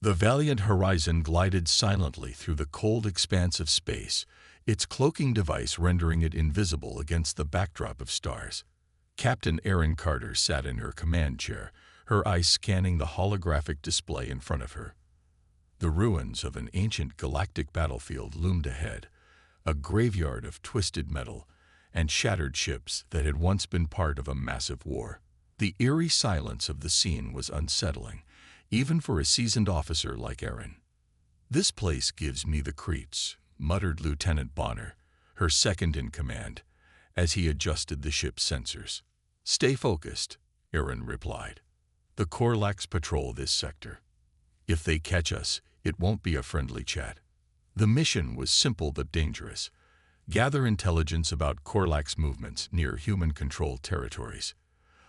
The valiant Horizon glided silently through the cold expanse of space, its cloaking device rendering it invisible against the backdrop of stars. Captain Erin Carter sat in her command chair, her eyes scanning the holographic display in front of her. The ruins of an ancient galactic battlefield loomed ahead, a graveyard of twisted metal and shattered ships that had once been part of a massive war. The eerie silence of the scene was unsettling, even for a seasoned officer like Erin. "This place gives me the creeps," muttered Lieutenant Bonner, her second in command, as he adjusted the ship's sensors. "Stay focused," Erin replied. "The Korlax patrol this sector. If they catch us, it won't be a friendly chat." The mission was simple but dangerous. Gather intelligence about Korlax movements near human-controlled territories.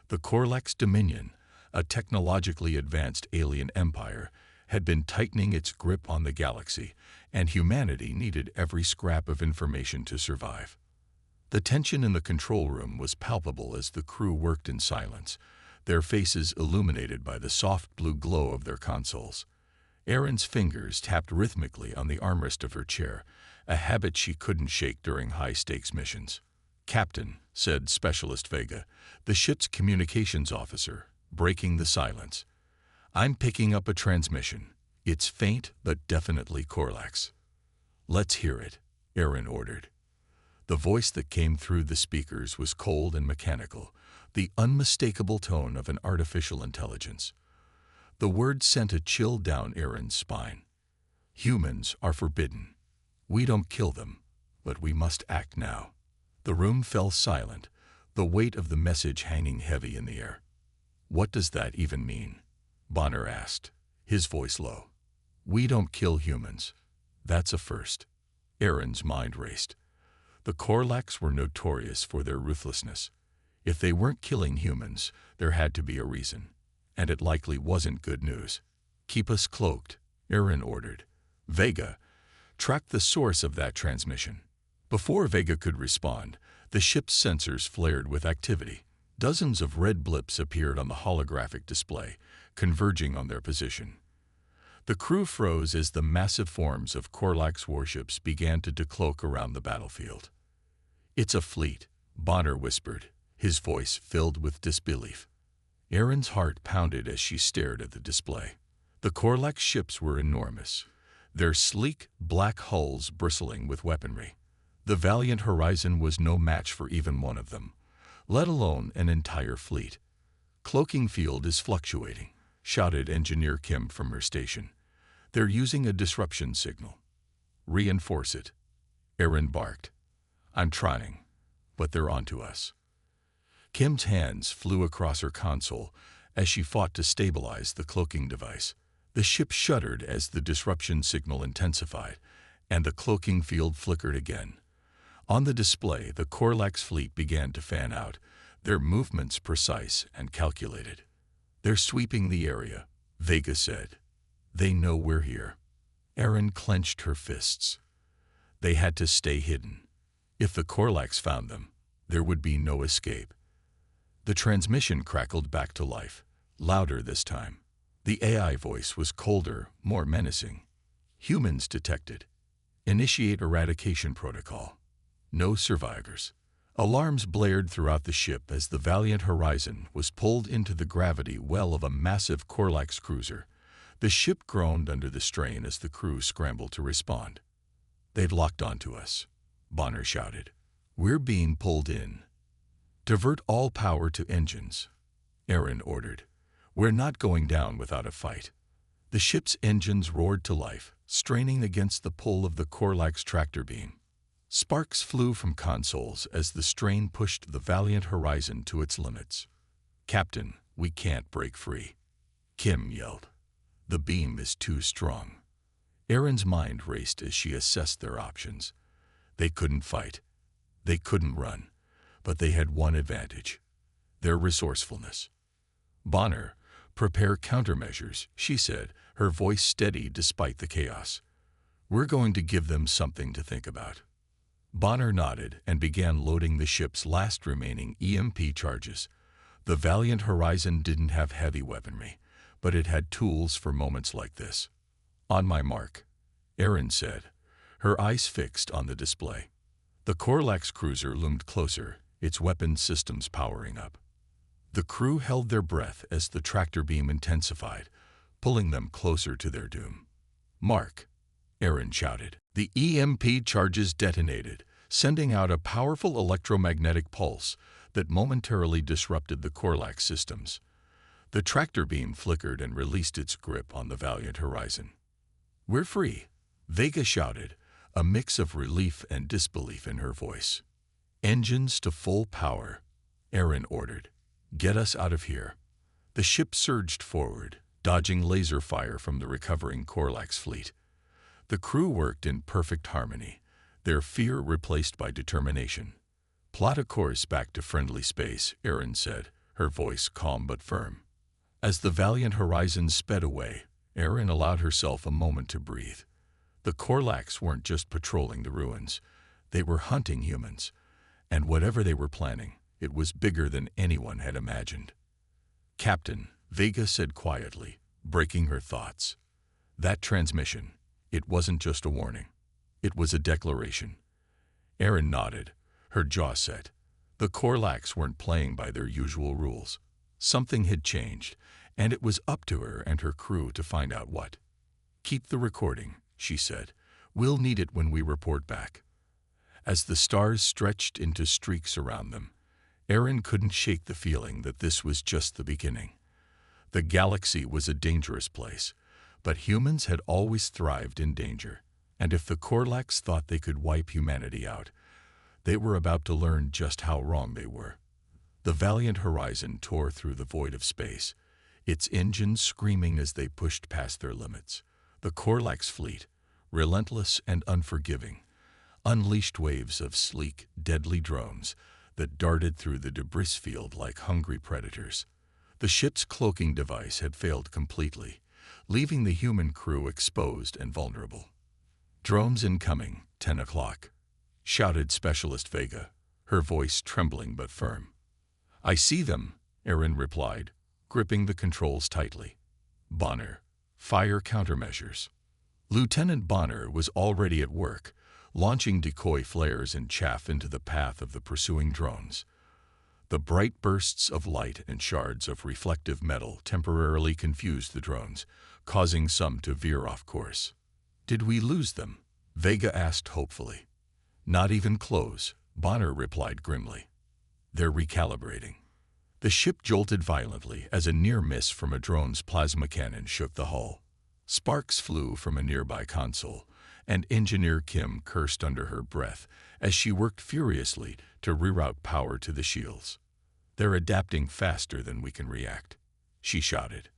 The Korlax Dominion, a technologically advanced alien empire, had been tightening its grip on the galaxy, and humanity needed every scrap of information to survive. The tension in the control room was palpable as the crew worked in silence, their faces illuminated by the soft blue glow of their consoles. Erin's fingers tapped rhythmically on the armrest of her chair, a habit she couldn't shake during high-stakes missions. "Captain," said Specialist Vega, the ship's communications officer, breaking the silence. "I'm picking up a transmission. It's faint, but definitely Korlax." "Let's hear it," Erin ordered. The voice that came through the speakers was cold and mechanical, the unmistakable tone of an artificial intelligence. The words sent a chill down Erin's spine. "Humans are forbidden. We don't kill them, but we must act now." The room fell silent, the weight of the message hanging heavy in the air. "What does that even mean?" Bonner asked, his voice low. "We don't kill humans. That's a first." Erin's mind raced. The Korlax were notorious for their ruthlessness. If they weren't killing humans, there had to be a reason. And it likely wasn't good news. "Keep us cloaked," Erin ordered. "Vega, track the source of that transmission." Before Vega could respond, the ship's sensors flared with activity. Dozens of red blips appeared on the holographic display, converging on their position. The crew froze as the massive forms of Korlax warships began to decloak around the battlefield. "It's a fleet," Bonner whispered, his voice filled with disbelief. Erin's heart pounded as she stared at the display. The Korlax ships were enormous, their sleek, black hulls bristling with weaponry. The valiant Horizon was no match for even one of them, let alone an entire fleet. "Cloaking field is fluctuating," shouted Engineer Kim from her station. "They're using a disruption signal." "Reinforce it," Erin barked. "I'm trying, but they're onto us." Kim's hands flew across her console as she fought to stabilize the cloaking device. The ship shuddered as the disruption signal intensified, and the cloaking field flickered again. On the display, the Korlax fleet began to fan out, their movements precise and calculated. "They're sweeping the area," Vega said. "They know we're here." Erin clenched her fists. They had to stay hidden. If the Korlax found them, there would be no escape. The transmission crackled back to life, louder this time. The AI voice was colder, more menacing. "Humans detected. Initiate eradication protocol. No survivors." Alarms blared throughout the ship as the valiant Horizon was pulled into the gravity well of a massive Korlax cruiser. The ship groaned under the strain as the crew scrambled to respond. "They've locked onto us," Bonner shouted. "We're being pulled in." "Divert all power to engines," Erin ordered. "We're not going down without a fight." The ship's engines roared to life, straining against the pull of the Korlax tractor beam. Sparks flew from consoles as the strain pushed the valiant Horizon to its limits. "Captain, we can't break free," Kim yelled. "The beam is too strong." Erin's mind raced as she assessed their options. They couldn't fight. They couldn't run. But they had one advantage: their resourcefulness. "Bonner, prepare countermeasures," she said, her voice steady despite the chaos. "We're going to give them something to think about." Bonner nodded and began loading the ship's last remaining EMP charges. The valiant Horizon didn't have heavy weaponry, but it had tools for moments like this. On my mark, Erin said, her eyes fixed on the display. The Korlax cruiser loomed closer, its weapon systems powering up. The crew held their breath as the tractor beam intensified, pulling them closer to their doom. "Mark!" Erin shouted. The EMP charges detonated, sending out a powerful electromagnetic pulse that momentarily disrupted the Korlax systems. The tractor beam flickered and released its grip on the Valiant Horizon. "We're free!" Vega shouted, a mix of relief and disbelief in her voice. "Engines to full power," Erin ordered. "Get us out of here." The ship surged forward, dodging laser fire from the recovering Korlax fleet. The crew worked in perfect harmony, their fear replaced by determination. "Plot a course back to friendly space," Erin said, her voice calm but firm. As the Valiant Horizon sped away, Erin allowed herself a moment to breathe. The Korlax weren't just patrolling the ruins. They were hunting humans. And whatever they were planning, it was bigger than anyone had imagined. "Captain," Vega said quietly, breaking her thoughts. "That transmission, it wasn't just a warning. It was a declaration." Erin nodded, her jaw set. The Korlax weren't playing by their usual rules. Something had changed, and it was up to her and her crew to find out what. "Keep the recording," she said. "We'll need it when we report back." As the stars stretched into streaks around them, Erin couldn't shake the feeling that this was just the beginning. The galaxy was a dangerous place, but humans had always thrived in danger, and if the Korlax thought they could wipe humanity out, they were about to learn just how wrong they were. The Valiant Horizon tore through the void of space, its engines screaming as they pushed past their limits. The Korlax fleet, relentless and unforgiving, unleashed waves of sleek, deadly drones that darted through the debris field like hungry predators. The ship's cloaking device had failed completely, leaving the human crew exposed and vulnerable. "Drones incoming, 10 o'clock," shouted Specialist Vega, her voice trembling but firm. "I see them," Erin replied, gripping the controls tightly. "Bonner, fire countermeasures." Lieutenant Bonner was already at work, launching decoy flares and chaff into the path of the pursuing drones. The bright bursts of light and shards of reflective metal temporarily confused the drones, causing some to veer off course. "Did we lose them?" Vega asked hopefully. "Not even close," Bonner replied grimly. "They're recalibrating." The ship jolted violently as a near miss from a drone's plasma cannon shook the hull. Sparks flew from a nearby console, and Engineer Kim cursed under her breath as she worked furiously to reroute power to the shields. "They're adapting faster than we can react," she shouted.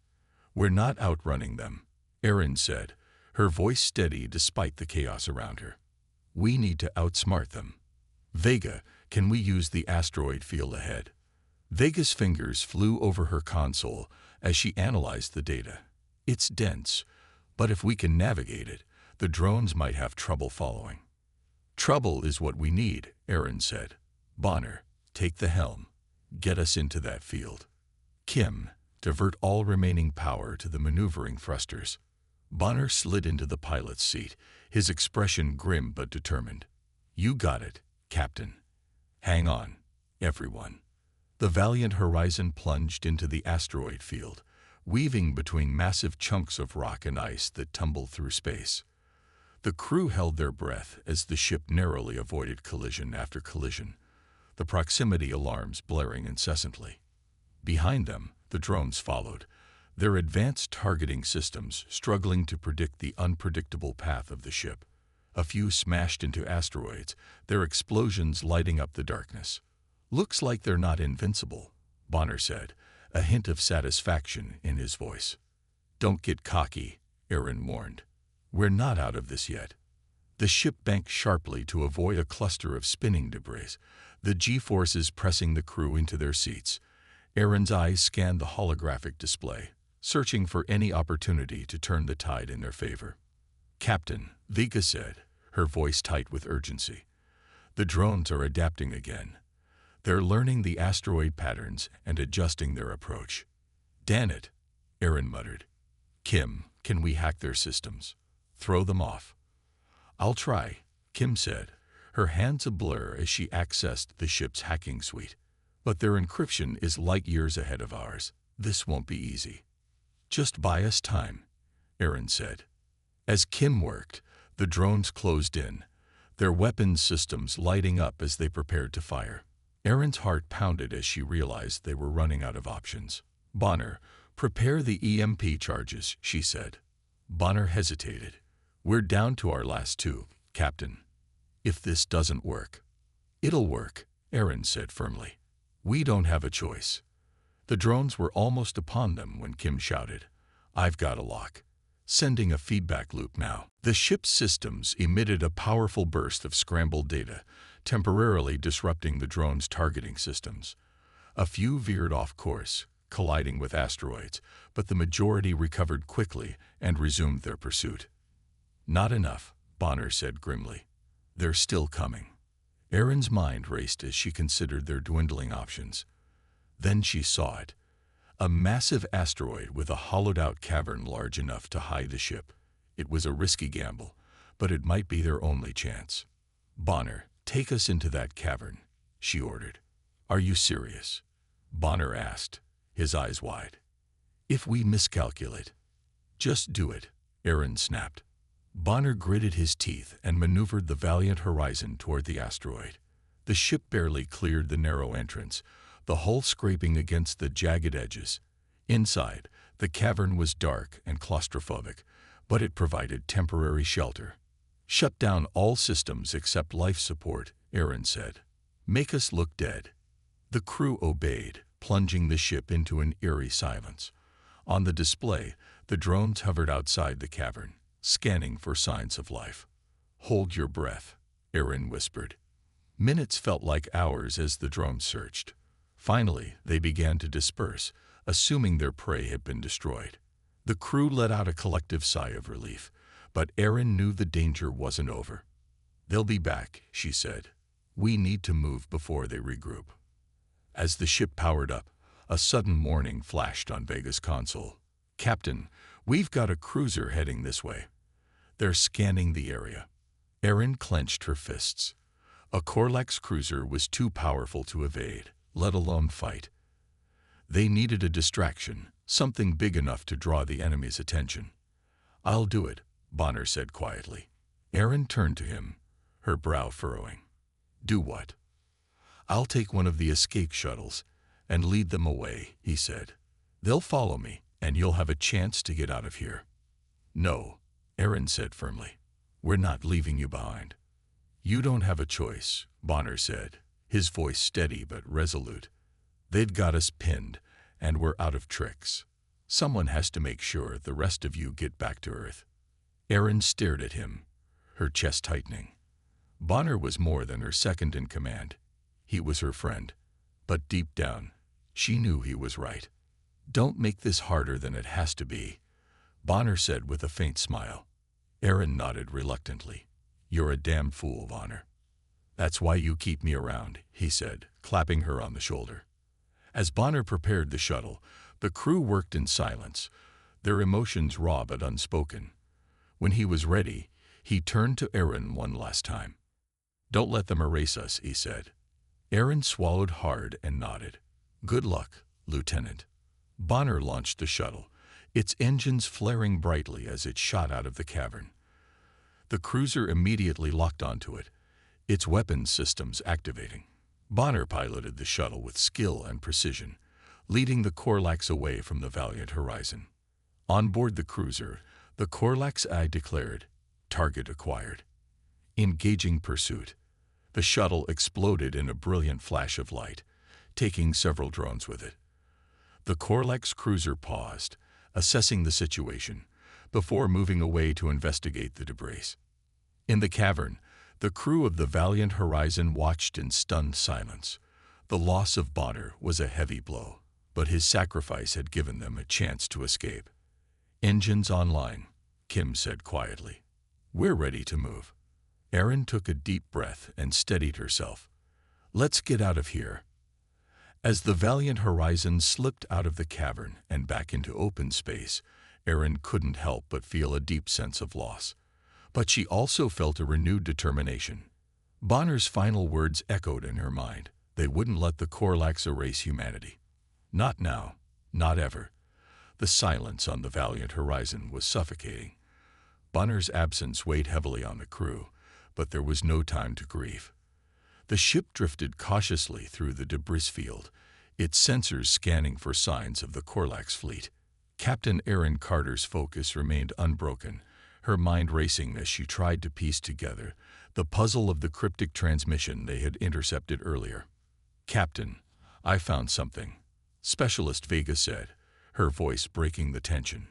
"We're not outrunning them," Erin said, her voice steady despite the chaos around her. "We need to outsmart them. Vega, can we use the asteroid field ahead?" Vega's fingers flew over her console as she analyzed the data. "It's dense, but if we can navigate it, the drones might have trouble following." "Trouble is what we need," Erin said. "Bonner, take the helm. Get us into that field. Kim, divert all remaining power to the maneuvering thrusters." Bonner slid into the pilot's seat, his expression grim but determined. "You got it, Captain. Hang on, everyone." The Valiant Horizon plunged into the asteroid field, weaving between massive chunks of rock and ice that tumbled through space. The crew held their breath as the ship narrowly avoided collision after collision, the proximity alarms blaring incessantly. Behind them, the drones followed, their advanced targeting systems struggling to predict the unpredictable path of the ship. A few smashed into asteroids, their explosions lighting up the darkness. "Looks like they're not invincible," Bonner said, a hint of satisfaction in his voice. "Don't get cocky," Erin warned. "We're not out of this yet." The ship banked sharply to avoid a cluster of spinning debris, the G-forces pressing the crew into their seats. Erin's eyes scanned the holographic display, searching for any opportunity to turn the tide in their favor. "Captain," Vega said, her voice tight with urgency. "The drones are adapting again. They're learning the asteroid patterns and adjusting their approach." "Damn it," Erin muttered. "Kim, Can we hack their systems? Throw them off? I'll try, Kim said, her hands a blur as she accessed the ship's hacking suite. But their encryption is light years ahead of ours. This won't be easy. Just buy us time, Aaron said. As Kim worked, the drones closed in, their weapons systems lighting up as they prepared to fire. Erin's heart pounded as she realized they were running out of options. Bonner, prepare the EMP charges, she said. Bonner hesitated. We're down to our last two, Captain. If this doesn't work. It'll work, Aaron said firmly. We don't have a choice. The drones were almost upon them when Kim shouted, I've got a lock. Sending a feedback loop now. The ship's systems emitted a powerful burst of scrambled data, temporarily disrupting the drone's targeting systems. A few veered off course, colliding with asteroids, but the majority recovered quickly and resumed their pursuit. Not enough, Bonner said grimly. They're still coming. Erin's mind raced as she considered their dwindling options. Then she saw it. A massive asteroid with a hollowed-out cavern large enough to hide the ship. It was a risky gamble, but it might be their only chance. Bonner, take us into that cavern, she ordered. Are you serious? Bonner asked, his eyes wide. If we miscalculate. Just do it, Aaron snapped. Bonner gritted his teeth and maneuvered the Valiant Horizon toward the asteroid. The ship barely cleared the narrow entrance, the hull scraping against the jagged edges. Inside, the cavern was dark and claustrophobic, but it provided temporary shelter. Shut down all systems except life support, Aaron said. Make us look dead. The crew obeyed, plunging the ship into an eerie silence. On the display, the drones hovered outside the cavern, scanning for signs of life. Hold your breath, Aaron whispered. Minutes felt like hours as the drones searched. Finally, they began to disperse, assuming their prey had been destroyed. The crew let out a collective sigh of relief, but Aaron knew the danger wasn't over. They'll be back, she said. We need to move before they regroup. As the ship powered up, a sudden warning flashed on Vega's console. Captain, we've got a cruiser heading this way. They're scanning the area. Aaron clenched her fists. A Corlax cruiser was too powerful to evade, let alone fight. They needed a distraction, something big enough to draw the enemy's attention. I'll do it, Bonner said quietly. Aaron turned to him, her brow furrowing. Do what? I'll take one of the escape shuttles and lead them away, he said. They'll follow me, and you'll have a chance to get out of here. No, Aaron said firmly. We're not leaving you behind. You don't have a choice, Bonner said, his voice steady but resolute. They've got us pinned, and we're out of tricks. Someone has to make sure the rest of you get back to Earth. Aaron stared at him, her chest tightening. Bonner was more than her second in command. He was her friend. But deep down, she knew he was right. Don't make this harder than it has to be, Bonner said with a faint smile. Aaron nodded reluctantly. You're a damn fool, Bonner. That's why you keep me around, he said, clapping her on the shoulder. As Bonner prepared the shuttle, the crew worked in silence, their emotions raw but unspoken. When he was ready, he turned to Aaron one last time. Don't let them erase us, he said. Aaron swallowed hard and nodded. Good luck, Lieutenant. Bonner launched the shuttle, its engines flaring brightly as it shot out of the cavern. The cruiser immediately locked onto it, its weapons systems activating. Bonner piloted the shuttle with skill and precision, leading the Corlax away from the Valiant Horizon. On board the cruiser, the Corlax Eye declared, Target acquired. Engaging pursuit. The shuttle exploded in a brilliant flash of light, taking several drones with it. The Corlax cruiser paused, assessing the situation, before moving away to investigate the debris. In the cavern, the crew of the Valiant Horizon watched in stunned silence. The loss of Bonner was a heavy blow, but his sacrifice had given them a chance to escape. Engines online, Kim said quietly. We're ready to move. Aaron took a deep breath and steadied herself. Let's get out of here. As the Valiant Horizon slipped out of the cavern and back into open space, Erin couldn't help but feel a deep sense of loss. But she also felt a renewed determination. Bonner's final words echoed in her mind. They wouldn't let the Korlax erase humanity. Not now, not ever. The silence on the valiant horizon was suffocating. Bonner's absence weighed heavily on the crew, but there was no time to grieve. The ship drifted cautiously through the debris field, its sensors scanning for signs of the Korlax fleet. Captain Erin Carter's focus remained unbroken, her mind racing as she tried to piece together the puzzle of the cryptic transmission they had intercepted earlier. "Captain, I found something," Specialist Vega said, her voice breaking the tension.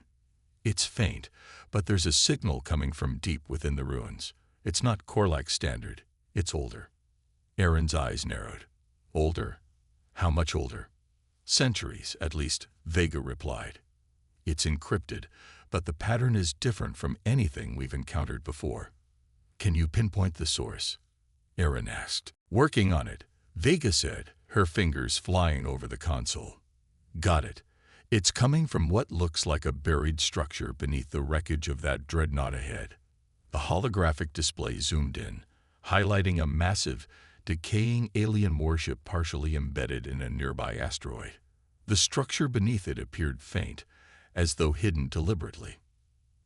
"It's faint, but there's a signal coming from deep within the ruins. It's not Korlax standard, it's older." Erin's eyes narrowed. "Older? How much older?" "Centuries, at least," Vega replied. "It's encrypted, but the pattern is different from anything we've encountered before." "Can you pinpoint the source?" Erin asked. "Working on it," Vega said, her fingers flying over the console. "Got it. It's coming from what looks like a buried structure beneath the wreckage of that dreadnought ahead." The holographic display zoomed in, highlighting a massive, decaying alien warship partially embedded in a nearby asteroid. The structure beneath it appeared faint, as though hidden deliberately.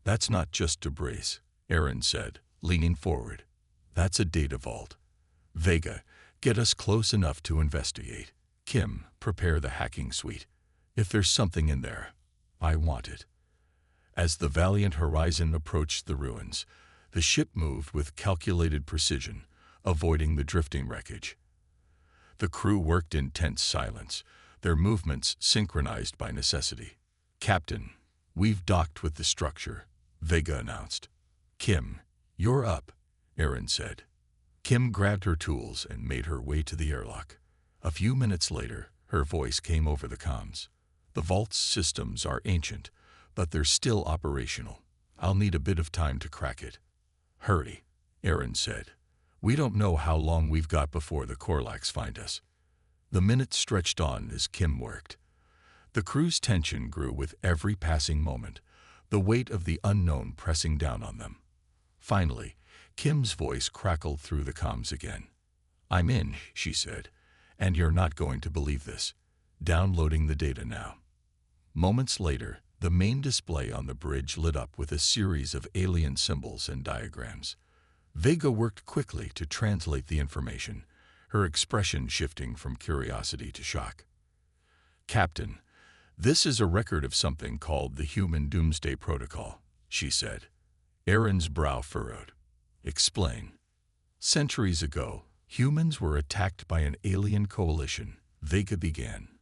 "That's not just debris," Erin said, leaning forward. "That's a data vault. Vega, get us close enough to investigate. Kim, prepare the hacking suite. If there's something in there, I want it." As the valiant horizon approached the ruins, the ship moved with calculated precision, avoiding the drifting wreckage. The crew worked in tense silence, their movements synchronized by necessity. "Captain, we've docked with the structure," Vega announced. "Kim, you're up," Erin said. Kim grabbed her tools and made her way to the airlock. A few minutes later, her voice came over the comms. "The vault's systems are ancient, but they're still operational. I'll need a bit of time to crack it." "Hurry," Erin said. "We don't know how long we've got before the Korlax find us." The minutes stretched on as Kim worked. The crew's tension grew with every passing moment, the weight of the unknown pressing down on them. Finally, Kim's voice crackled through the comms again. "I'm in," she said, "and you're not going to believe this. Downloading the data now." Moments later, the main display on the bridge lit up with a series of alien symbols and diagrams. Vega worked quickly to translate the information, her expression shifting from curiosity to shock. "Captain, this is a record of something called the Human Doomsday Protocol," she said. Erin's brow furrowed. "Explain." "Centuries ago, humans were attacked by an alien coalition," Vega began.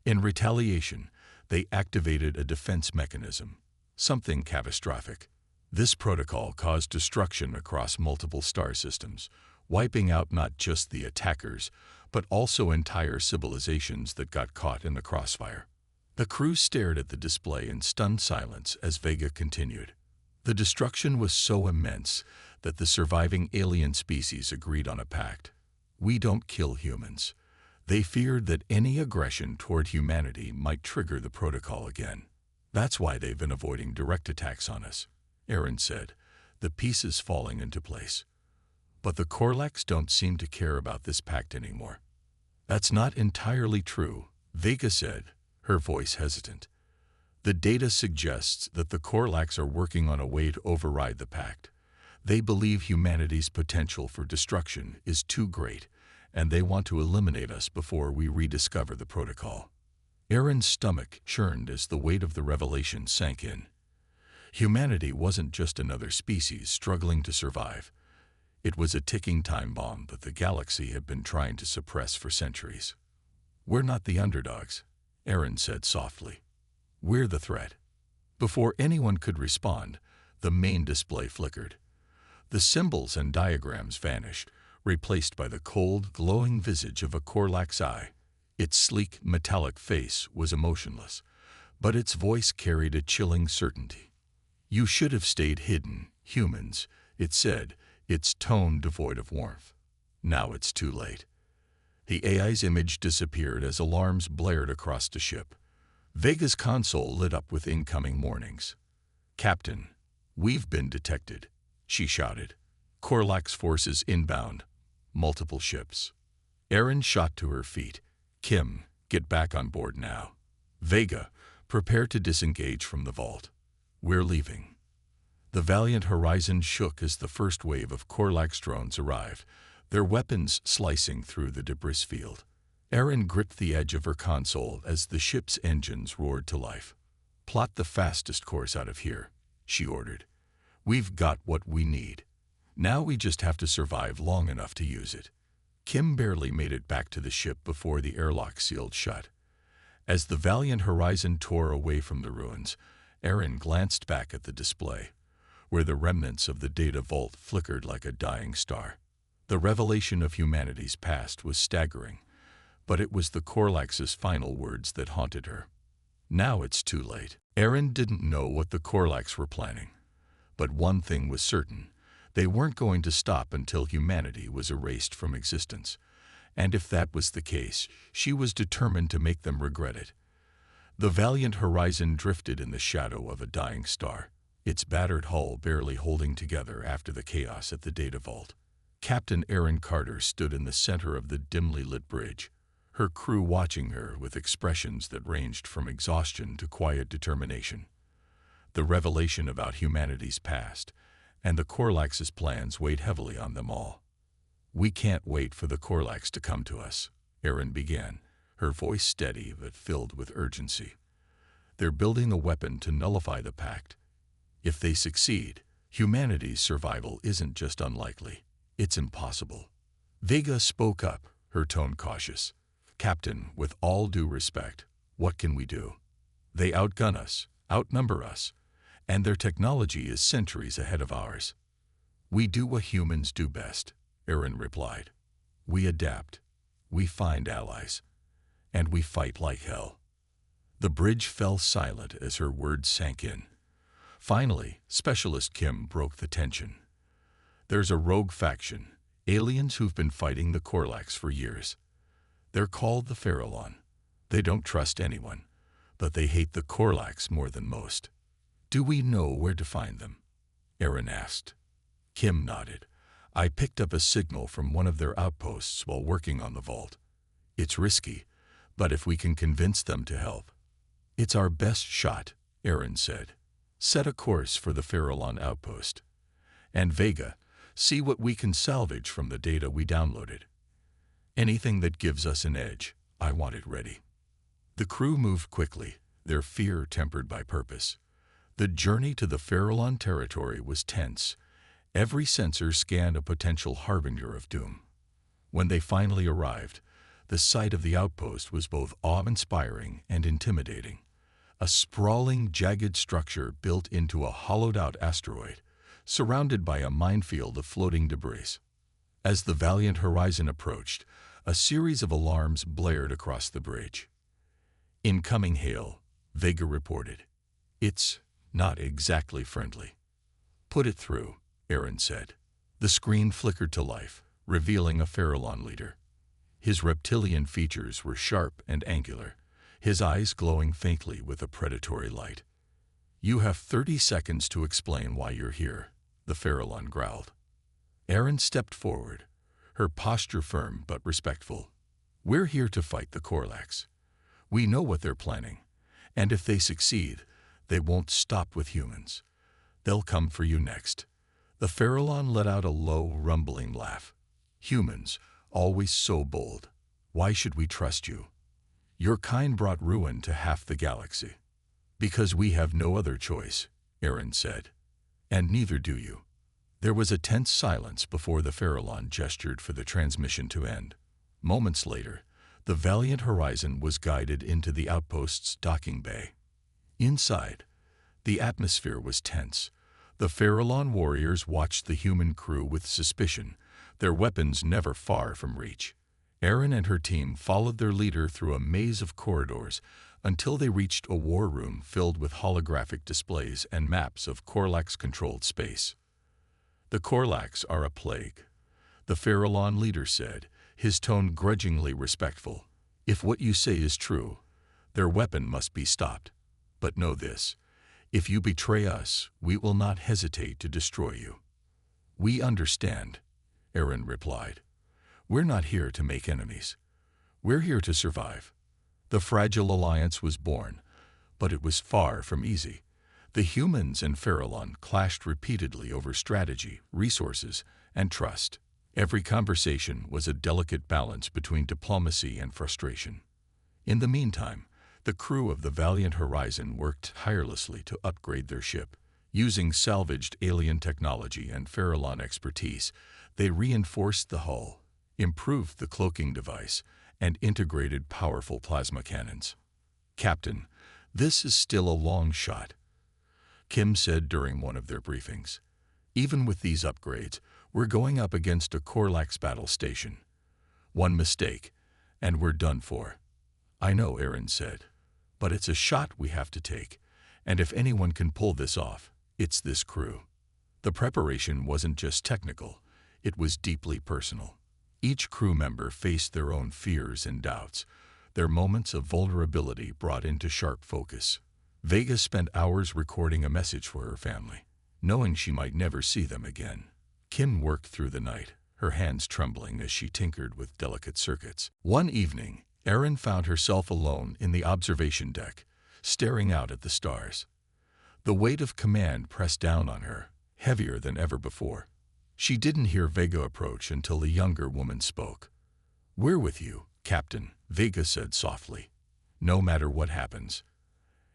"In retaliation, they activated a defense mechanism, something catastrophic. This protocol caused destruction across multiple star systems, wiping out not just the attackers, but also entire civilizations that got caught in the crossfire." The crew stared at the display in stunned silence as Vega continued. "The destruction was so immense that the surviving alien species agreed on a pact. We don't kill humans. They feared that any aggression toward humanity might trigger the protocol again. That's why they've been avoiding direct attacks on us," Erin said, the pieces falling into place. "But the Korlax don't seem to care about this pact anymore." "That's not entirely true," Vega said, her voice hesitant. "The data suggests that the Korlax are working on a way to override the pact. They believe humanity's potential for destruction is too great, and they want to eliminate us before we rediscover the protocol." Erin's stomach churned as the weight of the revelation sank in. Humanity wasn't just another species struggling to survive. It was a ticking time bomb that the galaxy had been trying to suppress for centuries. "We're not the underdogs," Erin said softly. "We're the threat." Before anyone could respond, the main display flickered. The symbols and diagrams vanished, replaced by the cold, glowing visage of a Korlax eye. Its sleek, metallic face was emotionless, but its voice carried a chilling certainty. "You should have stayed hidden, humans," it said, its tone devoid of warmth. "Now it's too late." The AI's image disappeared as alarms blared across the ship. Vega's console lit up with incoming warnings. "Captain, we've been detected," she shouted. "Korlax forces inbound. Multiple ships." Erin shot to her feet. "Kim, get back on board now." "Vega, prepare to disengage from the vault. We're leaving." The Valiant Horizon shook as the first wave of Korlax drones arrived, their weapons slicing through the debris field. Erin gripped the edge of her console as the ship's engines roared to life. "Plot the fastest course out of here," she ordered. "We've got what we need. Now we just have to survive long enough to use it." Kim barely made it back to the ship before the airlock sealed shut. As the Valiant Horizon tore away from the ruins, Erin glanced back at the display, where the remnants of the data vault flickered like a dying star. The revelation of humanity's past was staggering, but it was the Korlax's final words that haunted her. Now it's too late. Erin didn't know what the Korlax were planning, but one thing was certain: they weren't going to stop until humanity was erased from existence. And if that was the case, she was determined to make them regret it. The Valiant Horizon drifted in the shadow of a dying star, its battered hull barely holding together after the chaos at the data vault. Captain Erin Carter stood in the center of the dimly lit bridge, her crew watching her with expressions that ranged from exhaustion to quiet determination. The revelation about humanity's past and the Korlax's plans weighed heavily on them all. "We can't wait for the Korlax to come to us," Erin began, her voice steady but filled with urgency. "They're building a weapon to nullify the pact. If they succeed, humanity's survival isn't just unlikely, it's impossible." Vega spoke up, her tone cautious. "Captain, with all due respect, what can we do? They outgun us, outnumber us, and their technology is centuries ahead of ours." "We do what humans do best," Erin replied. "We adapt, we find allies, and we fight like hell." The bridge fell silent as her words sank in. Finally, Specialist Kim broke the tension. "There's a rogue faction, aliens who've been fighting the Korlax for years. They're called the Farallon. They don't trust anyone, but they hate the Korlax more than most." "Do we know where to find them?" Erin asked. Kim nodded. "I picked up a signal from one of their outposts while working on the vault. It's risky, but if we can convince them to help." "It's our best shot," Erin said. "Set a course for the Farallon outpost. And Vega, see what we can salvage from the data we downloaded. Anything that gives us an edge, I want it ready." The crew moved quickly, their fear tempered by purpose. The journey to the Farallon territory was tense. Every sensor scanned a potential harbinger of doom. When they finally arrived, the sight of the outpost was both awe-inspiring and intimidating. A sprawling, jagged structure built into a hollowed-out asteroid, surrounded by a minefield of floating debris. As the Valiant Horizon approached, a series of alarms blared across the bridge. "Incoming hail," Vega reported. "It's not exactly friendly." "Put it through," Erin said. The screen flickered to life, revealing a Farallon leader. His reptilian features were sharp and angular, his eyes glowing faintly with a predatory light. "You have 30 seconds to explain why you're here," the Farallon growled. Erin stepped forward, her posture firm but respectful. "We're here to fight the Korlax. We know what they're planning, and if they succeed, they won't stop with humans. They'll come for you next." The Farallon let out a low, rumbling laugh. "Humans, always so bold. Why should we trust you? Your kind brought ruin to half the galaxy." "Because we have no other choice," Erin said. "And neither do you." There was a tense silence before the Farallon gestured for the transmission to end. Moments later, the Valiant Horizon was guided into the outpost's docking bay. Inside, the atmosphere was tense. The Farallon warriors watched the human crew with suspicion, their weapons never far from reach. Erin and her team followed their leader through a maze of corridors until they reached a war room filled with holographic displays and maps of Korlax-controlled space. "The Korlax are a plague," the Farallon leader said, his tone grudgingly respectful. "If what you say is true, their weapon must be stopped. But know this, If you betray us, we will not hesitate to destroy you. We understand, Aaron replied. We're not here to make enemies. We're here to survive. The fragile alliance was born, but it was far from easy. The humans and Farallon clashed repeatedly over strategy, resources, and trust. Every conversation was a delicate balance between diplomacy and frustration. In the meantime, the crew of the Valiant Horizon worked tirelessly to upgrade their ship. Using salvaged alien technology and Farallon expertise, they reinforced the hull, improved the cloaking device, and integrated powerful plasma cannons. Captain, this is still a long shot, Kim said during one of their briefings. Even with these upgrades, we're going up against a Korlax battle station. One mistake, and we're done for. I know, Aaron said, but it's a shot we have to take, and if anyone can pull this off, it's this crew. The preparation wasn't just technical, it was deeply personal. Each crew member faced their own fears and doubts, their moments of vulnerability brought into sharp focus. Vega spent hours recording a message for her family, knowing she might never see them again. Kim worked through the night, her hands trembling as she tinkered with delicate circuits. One evening, Erin found herself alone in the observation deck, staring out at the stars. The weight of command pressed down on her, heavier than ever before. She didn't hear Vega approach until the younger woman spoke. "We're with you, Captain," Vega said softly. "No matter what happens."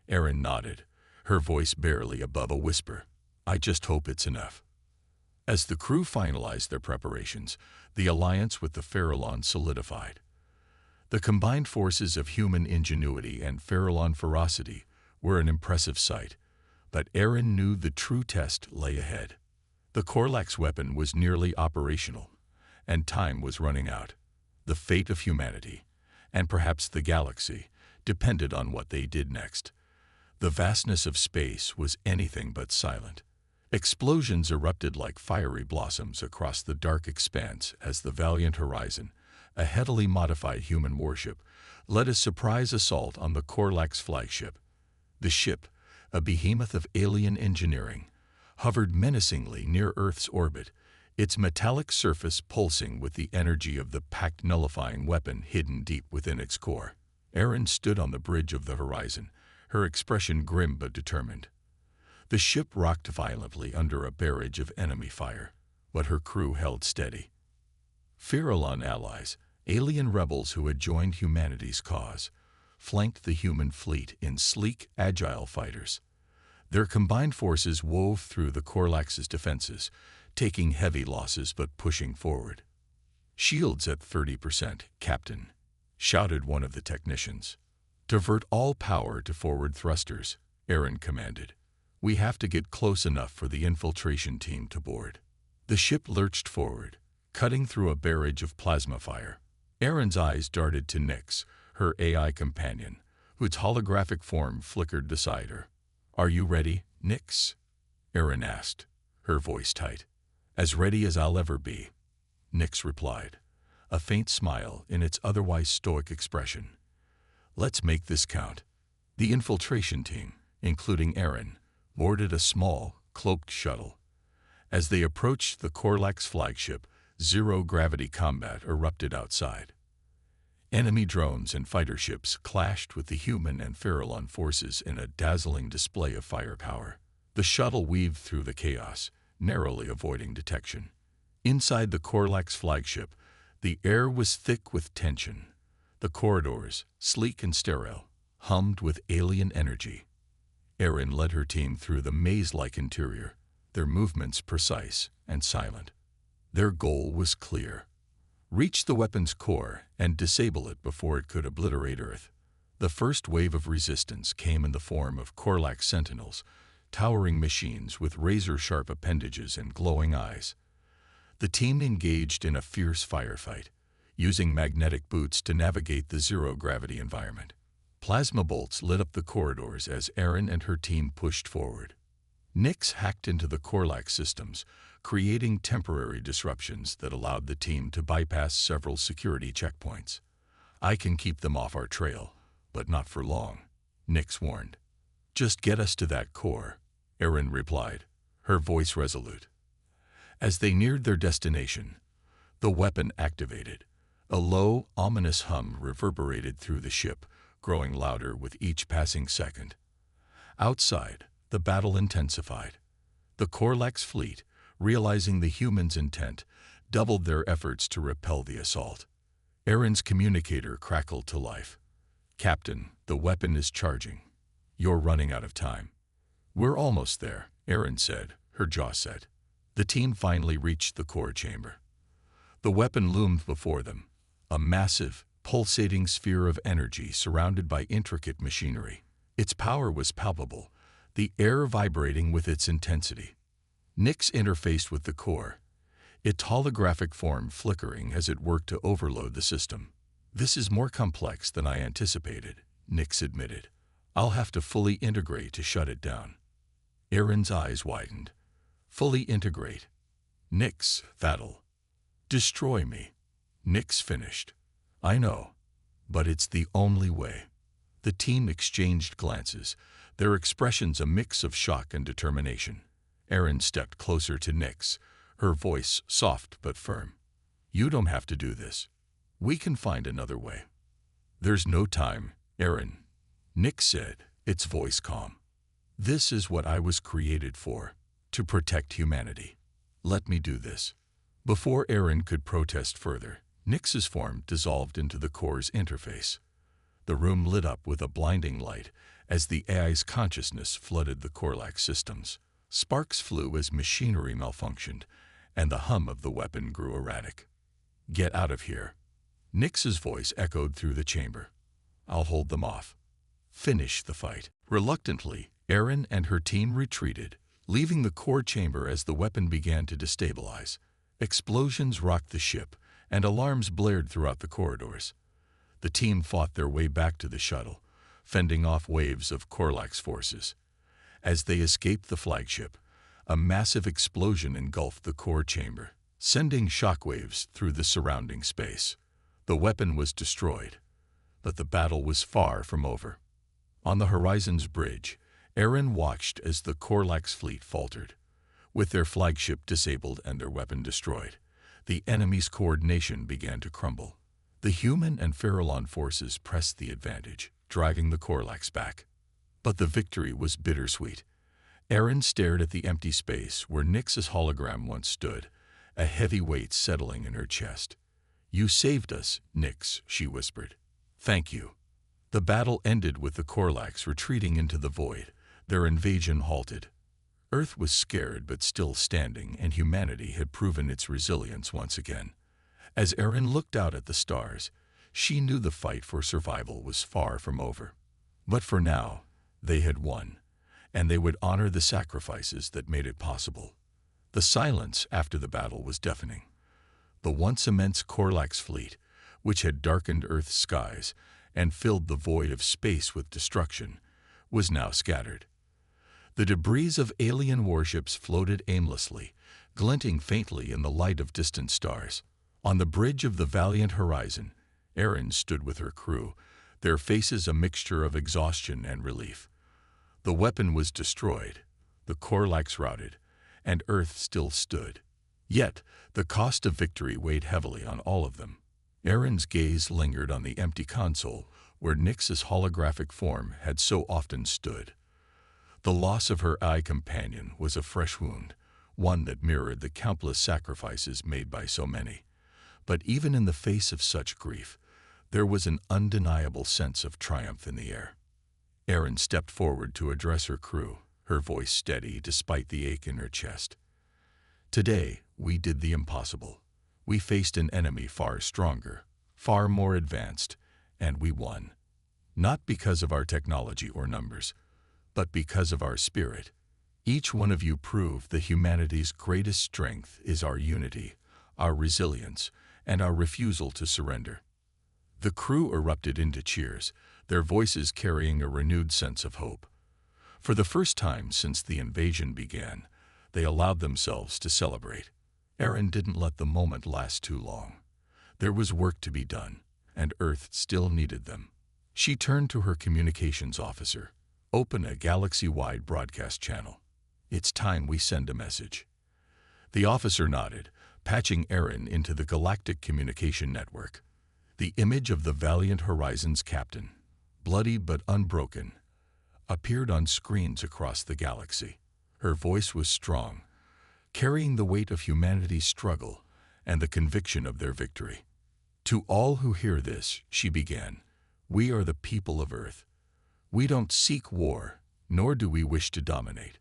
Erin nodded, her voice barely above a whisper. "I just hope it's enough." As the crew finalized their preparations, the alliance with the Farallon solidified. The combined forces of human ingenuity and Farallon ferocity were an impressive sight, but Erin knew the true test lay ahead. The Korlax weapon was nearly operational, and time was running out. The fate of humanity, and perhaps the galaxy, depended on what they did next. The vastness of space was anything but silent. Explosions erupted like fiery blossoms across the dark expanse as the Valiant Horizon, a heavily modified human warship, led a surprise assault on the Korlax flagship. The ship, a behemoth of alien engineering, hovered menacingly near Earth's orbit, its metallic surface pulsing with the energy of the packed nullifying weapon hidden deep within its core. Erin stood on the bridge of the horizon, her expression grim but determined. The ship rocked violently under a barrage of enemy fire, but her crew held steady. Farallon allies, alien rebels who had joined humanity's cause, flanked the human fleet in sleek, agile fighters. Their combined forces wove through the Korlax's defenses, taking heavy losses but pushing forward. "Shields at 30%, Captain," shouted one of the technicians. "Divert all power to forward thrusters," Erin commanded. "We have to get close enough for the infiltration team to board." The ship lurched forward, cutting through a barrage of plasma fire. Erin's eyes darted to Nyx, her AI companion, whose holographic form flickered beside her. "Are you ready, Nyx?" Erin asked, her voice tight. "As ready as I'll ever be," Nyx replied, a faint smile in its otherwise stoic expression. "Let's make this count." The infiltration team, including Erin, boarded a small, cloaked shuttle. As they approached the Korlax flagship, zero-gravity combat erupted outside. Enemy drones and fighter ships clashed with the human and Farallon forces in a dazzling display of firepower. The shuttle weaved through the chaos, narrowly avoiding detection. Inside the Korlax flagship, the air was thick with tension. The corridors, sleek and sterile, hummed with alien energy. Erin led her team through the maze-like interior, their movements precise and silent. Their goal was clear: reach the weapon's core and disable it before it could obliterate Earth. The first wave of resistance came in the form of Korlax sentinels, towering machines with razor-sharp appendages and glowing eyes. The team engaged in a fierce firefight, using magnetic boots to navigate the zero-gravity environment. Plasma bolts lit up the corridors as Erin and her team pushed forward. Nyx hacked into the Korlax systems, creating temporary disruptions that allowed the team to bypass several security checkpoints. "I can keep them off our trail, but not for long," Nyx warned. Just get us to that core, Erin replied, her voice resolute. As they neared their destination, the weapon activated. A low, ominous hum reverberated through the ship, growing louder with each passing second. Outside, the battle intensified. The Korlax fleet, realizing the humans' intent, doubled their efforts to repel the assault. Erin's communicator crackled to life. "Captain, the weapon is charging. You're running out of time." "We're almost there," Erin said, her jaw set. The team finally reached the core chamber. The weapon loomed before them, a massive, pulsating sphere of energy surrounded by intricate machinery. Its power was palpable, the air vibrating with its intensity. Nyx interfaced with the core, its holographic form flickering as it worked to overload the system. "This is more complex than I anticipated," Nyx admitted. "I'll have to fully integrate to shut it down." Erin's eyes widened. "Fully integrate?" "Nyx, that'll destroy me," Nyx finished. "I know, but it's the only way." The team exchanged glances, their expressions a mix of shock and determination. Erin stepped closer to Nyx, her voice soft but firm. "You don't have to do this. We can find another way." "There's no time, Erin," Nyx said, its voice calm. "This is what I was created for, to protect humanity. Let me do this." Before Erin could protest further, Nyx's form dissolved into the core's interface. The room lit up with a blinding light as the AI's consciousness flooded the Korlax systems. Sparks flew as machinery malfunctioned, and the hum of the weapon grew erratic. "Get out of here." Nyx's voice echoed through the chamber. "I'll hold them off. Finish the fight." Reluctantly, Erin and her team retreated, leaving the core chamber as the weapon began to destabilize. Explosions rocked the ship, and alarms blared throughout the corridors. The team fought their way back to the shuttle, fending off waves of Korlax forces. As they escaped the flagship, a massive explosion engulfed the core chamber, sending shockwaves through the surrounding space. The weapon was destroyed, but the battle was far from over. On the horizon's bridge, Erin watched as the Korlax fleet faltered. With their flagship disabled and their weapon destroyed, the enemy's coordination began to crumble. The human and Farallon forces pressed the advantage, driving the Korlax back. But the victory was bittersweet. Erin stared at the empty space where Nyx's hologram once stood, a heavy weight settling in her chest. "You saved us, Nyx," she whispered. "Thank you." The battle ended with the Korlax retreating into the void, their invasion halted. Earth was scared but still standing, and humanity had proven its resilience once again. As Erin looked out at the stars, she knew the fight for survival was far from over. But for now, they had won, and they would honor the sacrifices that made it possible. The silence after the battle was deafening. The once immense Korlax fleet, which had darkened Earth's skies and filled the void of space with destruction, was now scattered. The debris of alien warships floated aimlessly, glinting faintly in the light of distant stars. On the bridge of the valiant horizon, Erin stood with her crew, their faces a mixture of exhaustion and relief. The weapon was destroyed, the Korlax routed, and Earth still stood. Yet, the cost of victory weighed heavily on all of them. Erin's gaze lingered on the empty console where Nyx's holographic form had so often stood. The loss of her eye companion was a fresh wound, one that mirrored the countless sacrifices made by so many. But even in the face of such grief, there was an undeniable sense of triumph in the air. Erin stepped forward to address her crew, her voice steady despite the ache in her chest. "Today, we did the impossible. We faced an enemy far stronger, far more advanced, and we won. Not because of our technology or numbers, but because of our spirit. Each one of you proved that humanity's greatest strength is our unity, our resilience, and our refusal to surrender." The crew erupted into cheers, their voices carrying a renewed sense of hope. For the first time since the invasion began, they allowed themselves to celebrate. Erin didn't let the moment last too long. There was work to be done, and Earth still needed them. She turned to her communications officer. Open a galaxy-wide broadcast channel. It's time we send a message. The officer nodded, patching Aaron into the Galactic Communication Network. The image of the Valiant Horizons captain, bloody but unbroken, appeared on screens across the galaxy. Her voice was strong, carrying the weight of humanity's struggle and the conviction of their victory. To all who hear this, she began, we are the people of Earth. We don't seek war, nor do we wish to dominate.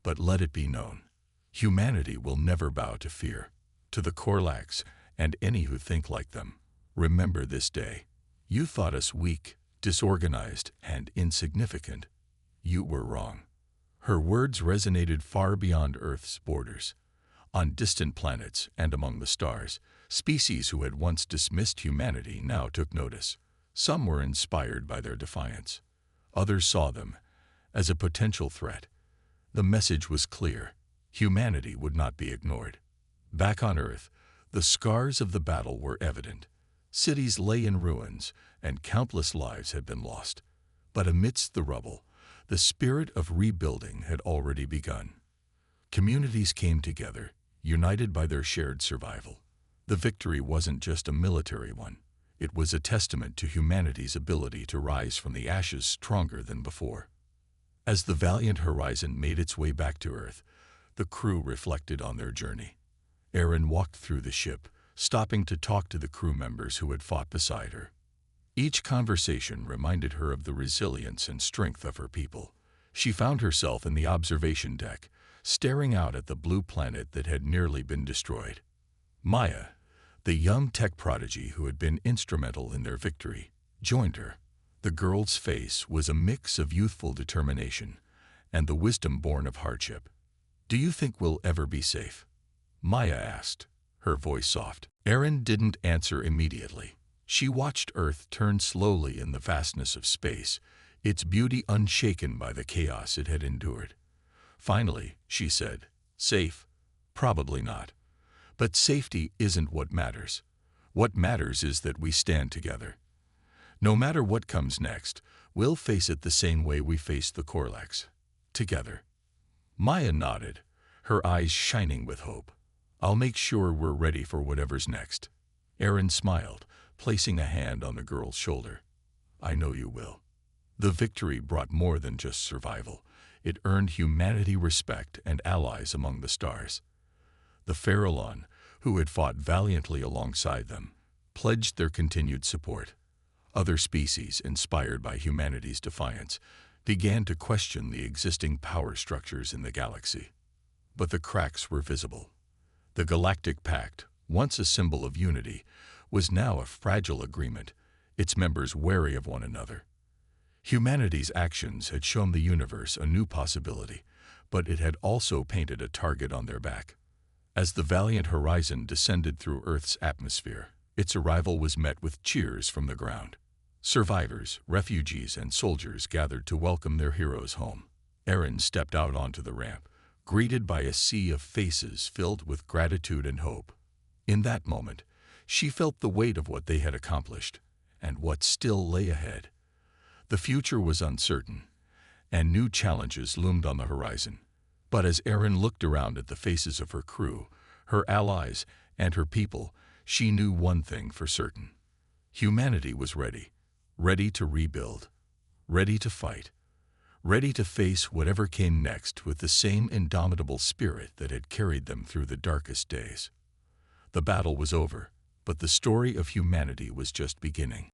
But let it be known, humanity will never bow to fear. To the Korlax and any who think like them, remember this day. You thought us weak, disorganized, and insignificant. You were wrong. Her words resonated far beyond Earth's borders. On distant planets and among the stars, species who had once dismissed humanity now took notice. Some were inspired by their defiance. Others saw them as a potential threat. The message was clear. Humanity would not be ignored. Back on Earth, the scars of the battle were evident. Cities lay in ruins, and countless lives had been lost. But amidst the rubble, the spirit of rebuilding had already begun. Communities came together, united by their shared survival. The victory wasn't just a military one. It was a testament to humanity's ability to rise from the ashes stronger than before. As the Valiant Horizon made its way back to Earth, the crew reflected on their journey. Aaron walked through the ship, stopping to talk to the crew members who had fought beside her. Each conversation reminded her of the resilience and strength of her people. She found herself in the observation deck, staring out at the blue planet that had nearly been destroyed. Maya, the young tech prodigy who had been instrumental in their victory, joined her. The girl's face was a mix of youthful determination and the wisdom born of hardship. Do you think we'll ever be safe? Maya asked, her voice soft. Aaron didn't answer immediately. She watched Earth turn slowly in the vastness of space, its beauty unshaken by the chaos it had endured. Finally, she said, safe? Probably not. But safety isn't what matters. What matters is that we stand together. No matter what comes next, we'll face it the same way we faced the Korlax. Together. Maya nodded, her eyes shining with hope. I'll make sure we're ready for whatever's next. Aaron smiled, placing a hand on the girl's shoulder. I know you will. The victory brought more than just survival. It earned humanity respect and allies among the stars. The Farallon, who had fought valiantly alongside them, pledged their continued support. Other species, inspired by humanity's defiance, began to question the existing power structures in the galaxy. But the cracks were visible. The Galactic Pact, once a symbol of unity, was now a fragile agreement, its members wary of one another. Humanity's actions had shown the universe a new possibility, but it had also painted a target on their back. As the Valiant Horizon descended through Earth's atmosphere, its arrival was met with cheers from the ground. Survivors, refugees, and soldiers gathered to welcome their heroes home. Aaron stepped out onto the ramp, greeted by a sea of faces filled with gratitude and hope. In that moment, she felt the weight of what they had accomplished and what still lay ahead. The future was uncertain, and new challenges loomed on the horizon. But as Aaron looked around at the faces of her crew, her allies, and her people, she knew one thing for certain. Humanity was ready, ready to rebuild, ready to fight, ready to face whatever came next with the same indomitable spirit that had carried them through the darkest days. The battle was over, but the story of humanity was just beginning.